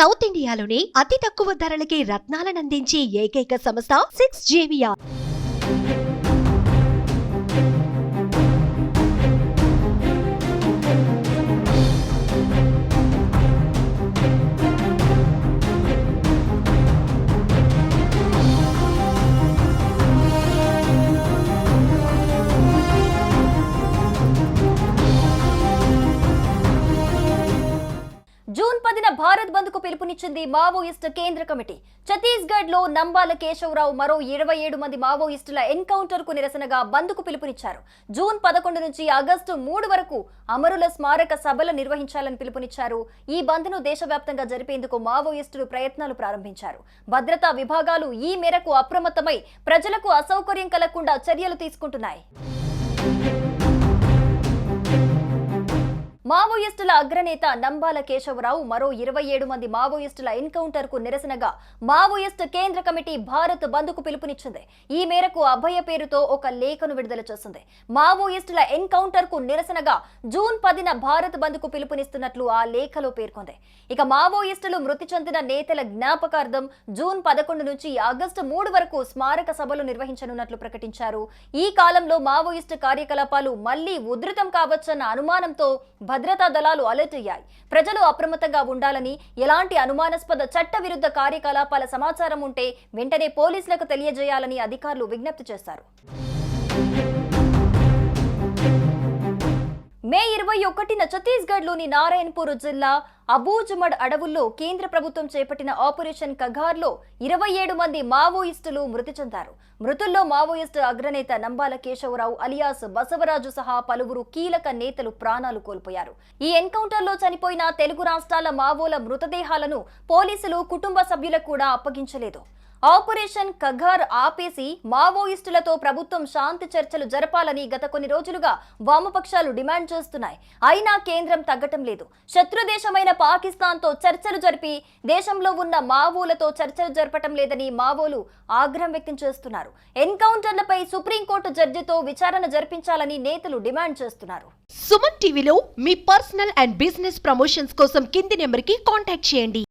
South ఇండియాలోనే అతి తక్కువ ధరలకి రత్నాలనందించే ఏకైక సంస్థ 6JVR. జూన్ 10న భారత్ బంద్ కు పిలుపునిచ్చింది మావోయిస్టు కేంద్ర కమిటీ. ఛత్తీస్గఢ్ లో నంబాల కేశవరావు మరో 27 మంది మావోయిస్టుల ఎన్కౌంటర్ కు నిరసనగా బంద్ కు పిలుపునిచ్చారు. జూన్ 11 నుంచి ఆగస్టు 3 వరకు అమరుల స్మారక సభలు నిర్వహించాలని పిలుపునిచ్చారు. ఈ బంద్ ను దేశవ్యాప్తంగా జరిపేందుకు మావోయిస్టులు ప్రయత్నాలు ప్రారంభించారు. భద్రతా విభాగాలు ఈ మేరకు అప్రమత్తమై ప్రజలకు అసౌకర్యం కలగకుండా చర్యలు తీసుకుంటున్నాయి. మావోయిస్టుల అగ్రనేత నంబాల కేశవరావు మరో 27 మంది మావోయిస్టుల ఎన్కౌంటర్ కు నిరసనగా మావోయిస్టు కేంద్ర కమిటీ భారత్ బంద్ కు పిలుపునిచ్చింది. ఈ మేరకు అభయ పేరుతో ఒక లేఖను విడుదల చేసింది. మావోయిస్టుల ఎన్కౌంటర్ కు నిరసనగా జూన్ 10న భారత్ బంద్ కు పిలుపునిస్తున్నట్లు ఆ లేఖలో పేర్కొంది. ఇక మావోయిస్టులు మృతి చెందిన నేతల జ్ఞాపకార్థం జూన్ 11 నుంచి ఆగస్టు 3 వరకు స్మారక సభలు నిర్వహించనున్నట్లు ప్రకటించారు. ఈ కాలంలో మావోయిస్టు కార్యకలాపాలు మళ్లీ ఉధృతం కావచ్చన్న అనుమానంతో భద్రతా దళాలు అలర్ట్ అయ్యాయి. ప్రజలు అప్రమత్తంగా ఉండాలని, ఎలాంటి అనుమానాస్పద చట్ట విరుద్ధ కార్యకలాపాల సమాచారం ఉంటే వెంటనే పోలీసులకు తెలియజేయాలని అధికారులు విజ్ఞప్తి చేశారు. మే 21న ఛత్తీస్గఢ్లోని నారాయణపూర్ జిల్లా అబూజమడ్ అడవుల్లో కేంద్ర ప్రభుత్వం చేపట్టిన ఆపరేషన్ కగార్లో 27 మంది మావోయిస్టులు మృతి చెందారు. మృతుల్లో మావోయిస్టు అగ్రనేత నంబాల కేశవరావు అలియాస్ బసవరాజు సహా పలువురు కీలక నేతలు ప్రాణాలు కోల్పోయారు. ఈ ఎన్కౌంటర్లో చనిపోయిన తెలుగు రాష్ట్రాల మావోల మృతదేహాలను పోలీసులు కుటుంబ సభ్యులకు కూడా అప్పగించలేదు. ఆపరేషన్ కగార్ ఆపేసి మావోయిస్టులతో ప్రభుత్వం శాంతి చర్చలు జరపాలని గత కొన్ని రోజులుగా వామపక్షాలు డిమాండ్ చేస్తున్నాయి. అయినా కేంద్రం తగ్గటం లేదు. శత్రు దేశమైన పాకిస్తాన్తో చర్చలు జరిపి దేశంలో ఉన్న మావోలతో చర్చలు జరపటం లేదని మావోలు ఆగ్రహం వ్యక్తం చేస్తున్నారు. ఎన్కౌంటర్లపై సుప్రీంకోర్టు జడ్జితో విచారణ జరిపించాలని నేతలు డిమాండ్ చేస్తున్నారు. సుమన్ టీవీలో మీ పర్సనల్ అండ్ బిజినెస్ ప్రమోషన్స్ కోసం కింది నెంబర్కి కాంటాక్ట్ చేయండి.